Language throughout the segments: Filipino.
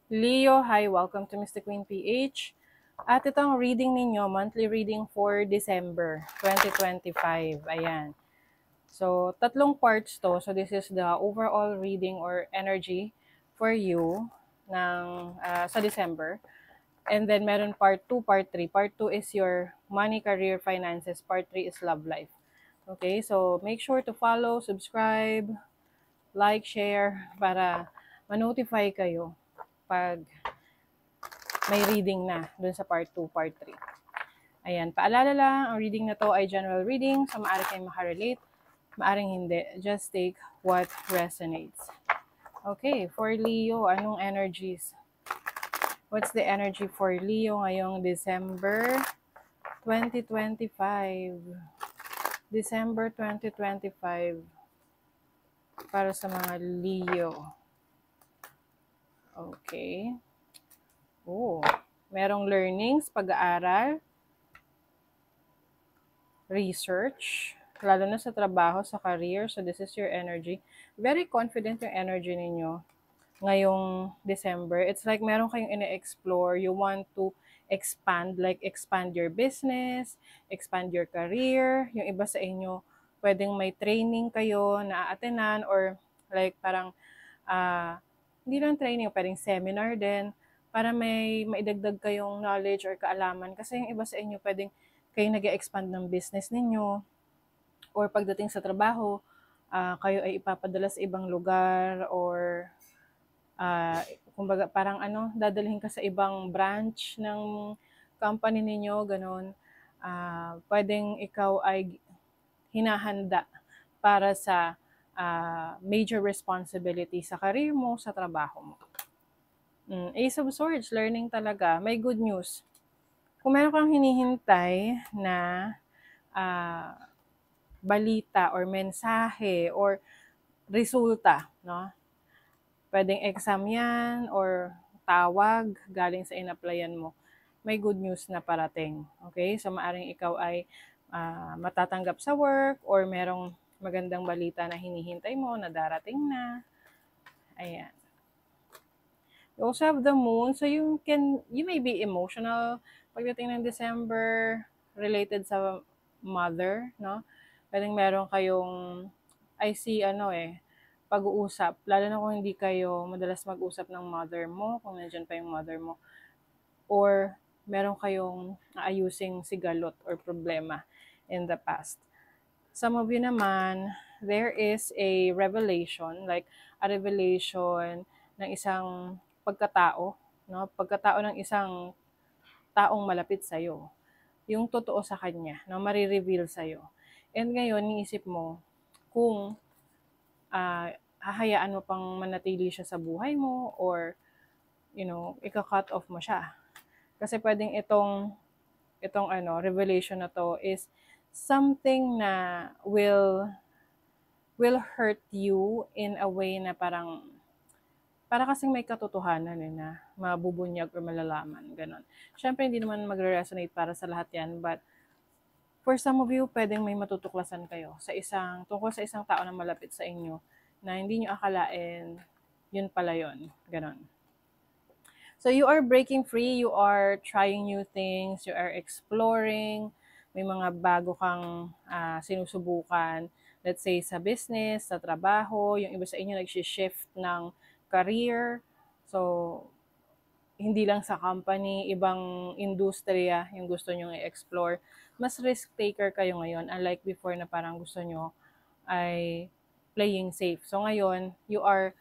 Leo, hi, welcome to Mystic Queen PH. At ito ang reading ninyo, monthly reading for December 2025. Ayan. So, tatlong parts to. So, this is the overall reading or energy for you sa December. And then, meron part 2, part 3. Part 2 is your money, career, finances. Part 3 is love life. Okay, so make sure to follow, subscribe, like, share para ma-notify kayo pag may reading na dun sa part 2, part 3. Ayan, paalala lang, ang reading na to ay general reading, so maaari kayong makarelate, maaring hindi. Just take what resonates. Okay, for Leo, anong energies? What's the energy for Leo ngayong December 2025? December 2025 para sa mga Leo. Okay. Oh, merong learnings, pag-aaral, research, lalo na sa trabaho, sa career. So this is your energy. Very confident yung energy ninyo ngayong December. It's like meron kayong ine-explore. You want to expand, like expand your business, expand your career. Yung iba sa inyo, pwedeng may training kayo na aatenan or like parang hindi lang training, pwedeng seminar din para may maidagdag kayong knowledge or kaalaman. Kasi yung iba sa inyo, pwedeng kayo nag-expand ng business ninyo or pagdating sa trabaho, kayo ay ipapadala sa ibang lugar or kumbaga parang dadalhin ka sa ibang branch ng company ninyo, ganun. Pwedeng ikaw ay hinahanda para sa major responsibility sa career mo, sa trabaho mo. Ace of Swords, learning talaga. May good news. Kung meron kang hinihintay na balita or mensahe or resulta, no? Pwedeng exam yan or tawag galing sa in-applyan mo. May good news na parating. Okay? So, maaring ikaw ay matatanggap sa work or merong magandang balita na hinihintay mo na darating na. Ayan. You also have the moon. So, you may be emotional pagdating ng December related sa mother, no? Pwedeng meron kayong, I see, pag-uusap. Lalo na kung hindi kayo madalas mag-usap ng mother mo, kung nandiyan pa yung mother mo. Or meron kayong ayusing sigalot or problema in the past. Some of you naman, there is a revelation, like a revelation ng isang pagkatao, no? Pagkatao ng isang taong malapit sa'yo. Yung totoo sa kanya, no? Marireveal sa'yo. And ngayon, niisip mo kung hahayaan mo pang manatili siya sa buhay mo or, ika-cut off mo siya. Kasi pwedeng itong revelation na to is something na will hurt you in a way na para kasing may katotohanan na mabubunyag or malalaman, ganon. Siyempre, hindi naman magre-resonate para sa lahat yan, but for some of you, pwedeng may matutuklasan kayo tungkol sa isang tao na malapit sa inyo na hindi nyo akalain, yun pala yun, ganon. So you are breaking free, you are trying new things, you are exploring, may mga bago kang sinusubukan, let's say sa business, sa trabaho, yung iba sa inyo nag-shift ng career. So, hindi lang sa company, ibang industriya yung gusto nyo i-explore. Mas risk taker kayo ngayon, unlike before na parang gusto nyo ay playing safe. So ngayon, you are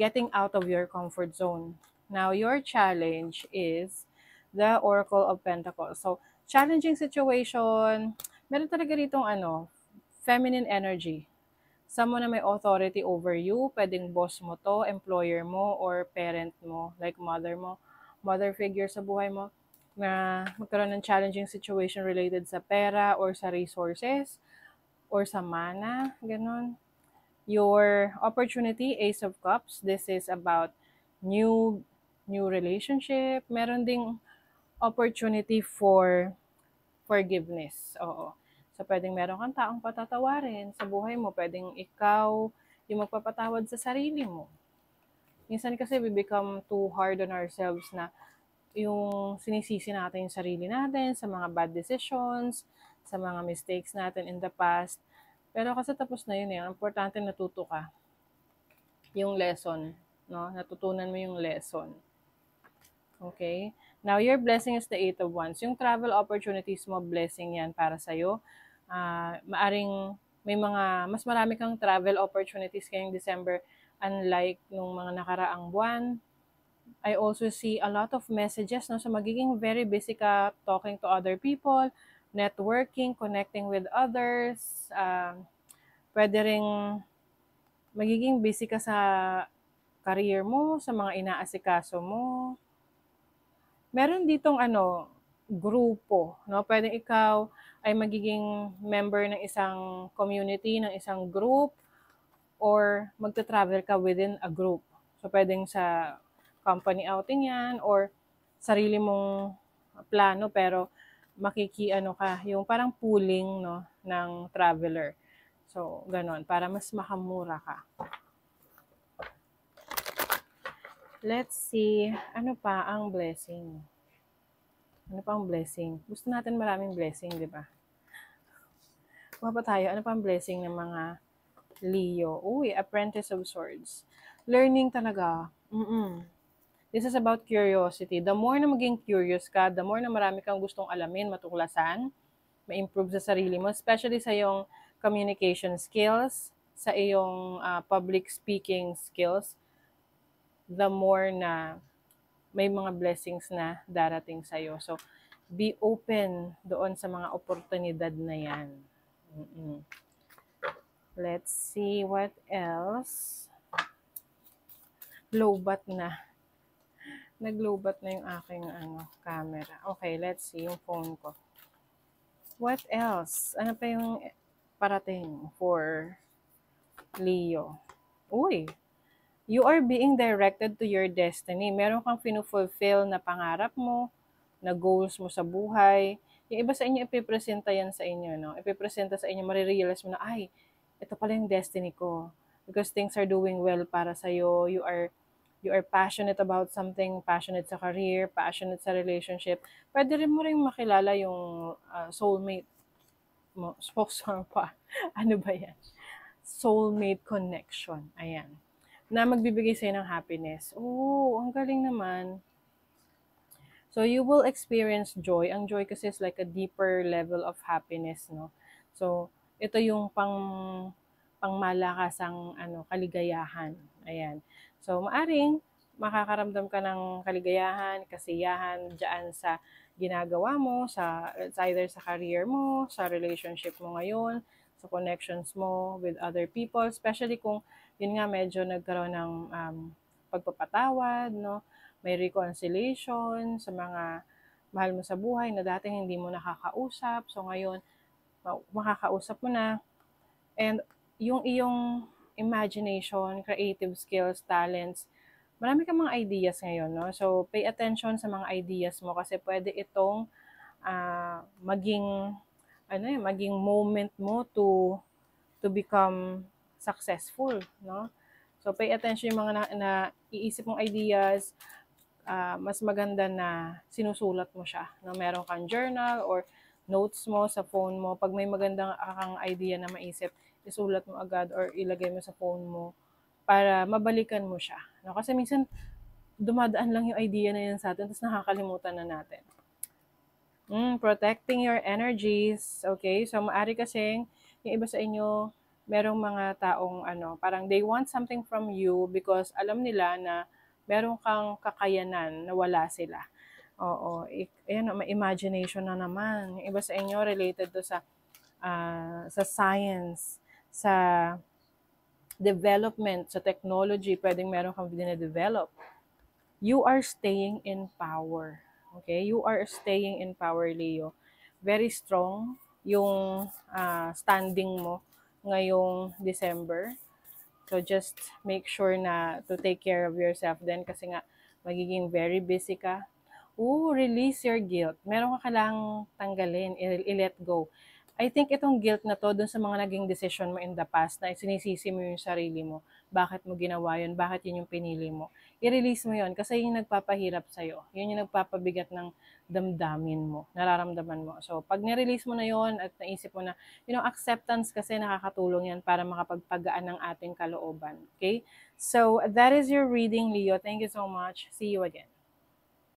getting out of your comfort zone. Now, your challenge is the Oracle of Pentacles. So, challenging situation, meron talaga ditong feminine energy. Someone na may authority over you, pwedeng boss mo to, employer mo, or parent mo, like mother mo, mother figure sa buhay mo, na magkaroon ng challenging situation related sa pera or sa resources or sa mana, ganun. Your opportunity, Ace of Cups, this is about new relationship. Meron ding opportunity for forgiveness. Oo. So, pwedeng meron kang taong patatawarin sa buhay mo. Pwedeng ikaw yung magpapatawad sa sarili mo. Minsan kasi we become too hard on ourselves na yung sinisisi natin yung sarili natin sa mga bad decisions, sa mga mistakes natin in the past. Pero kasi tapos na yun eh. Ang importante natuto ka. Yung lesson. No? Natutunan mo yung lesson. Okay? Now, your blessing is the Eight of Wands. Yung travel opportunities mo, blessing yan para sa'yo. Maaring may mga, mas marami kang travel opportunities ngayong December unlike nung mga nakaraang buwan. I also see a lot of messages, no? So, magiging very busy ka talking to other people, networking, connecting with others. Pwede ring magiging busy ka sa career mo, sa mga inaasikaso mo. Meron ditong grupo, no? Pwedeng ikaw ay magiging member ng isang community, ng isang group, or magta-travel ka within a group. So, pwedeng sa company outing yan, or sarili mong plano, pero makikiano ka, yung parang pooling, no, ng traveler. So, ganon, para mas makamura ka. Let's see, ano pa ang blessing? Ano pa ang blessing? Gusto natin maraming blessing, di ba? Kuha pa tayo, ano pa ang blessing ng mga Leo? Uy, Apprentice of Swords. Learning talaga. This is about curiosity. The more na maging curious ka, the more na marami kang gustong alamin, matuklasan, ma-improve sa sarili mo, especially sa iyong communication skills, sa iyong public speaking skills, the more na may mga blessings na darating sa'yo. So, be open doon sa mga oportunidad na yan. Let's see what else. Lowbat na. Nag-lowbat na yung aking camera. Okay, let's see yung phone ko. What else? Ano pa yung parating for Leo? Uy, you are being directed to your destiny. Meron kang finufulfill na pangarap mo, na goals mo sa buhay. Yung iba sa inyo, ipipresenta yan sa inyo, no? Ipipresenta sa inyo, marirealize mo na, ay, ito pala yung destiny ko. Because things are doing well para sa'yo. You are passionate about something, passionate sa career, passionate sa relationship. Pwede rin mo rin makilala yung soulmate mo. Sponsor pa. Ano ba yan? Soulmate connection. Ayan. Na magbibigay sa'yo ng happiness. Oh, ang galing naman. So, you will experience joy. Ang joy kasi is like a deeper level of happiness, no? So, ito yung pangmalakasang kaligayahan. Ayan. So, maaring makakaramdam ka ng kaligayahan, kasiyahan dyan sa ginagawa mo, it's either sa career mo, sa relationship mo ngayon, sa connections mo with other people, especially kung yun nga medyo nagkaroon ng pagpapatawad, no? May reconciliation sa mga mahal mo sa buhay na dating hindi mo nakakausap. So ngayon, makakausap mo na. And yung iyong imagination, creative skills, talents, marami kang mga ideas ngayon, no? So pay attention sa mga ideas mo kasi pwede itong maging moment mo to become successful, no? So pay attention yung mga na iisip mong ideas, mas maganda na sinusulat mo siya. No? Meron kang journal or notes mo sa phone mo. Pag may magandang kang idea na maisip, isulat mo agad or ilagay mo sa phone mo para mabalikan mo siya. No? Kasi minsan, dumadaan lang yung idea na yan sa atin, tapos nakakalimutan na natin. Protecting your energies. Okay? So, maari kasing yung iba sa inyo, merong mga taong parang they want something from you because alam nila na meron kang kakayanan na wala sila. Oo, ayan, may imagination na naman. Yung iba sa inyo related to sa science, sa development, sa technology, pwedeng meron kang dine-develop. You are staying in power. Okay? You are staying in power, Leo. Very strong yung standing mo ngayong December. So just make sure na to take care of yourself then kasi nga magiging very busy ka. Release your guilt. Meron ka kailangang tanggalin, i-let go. I think itong guilt na to dun sa mga naging decision mo in the past na sinisisi mo yung sarili mo. bakit mo ginawa yun, bakit yun yung pinili mo. I-release mo yun kasi yun yung nagpapahirap sa'yo. Yun yung nagpapabigat ng damdamin mo, nararamdaman mo. So, pag nirelease mo na yun at naisip mo na, acceptance kasi nakakatulong yan para makapagpagaan ng ating kalooban. Okay? So, that is your reading, Leo. Thank you so much. See you again.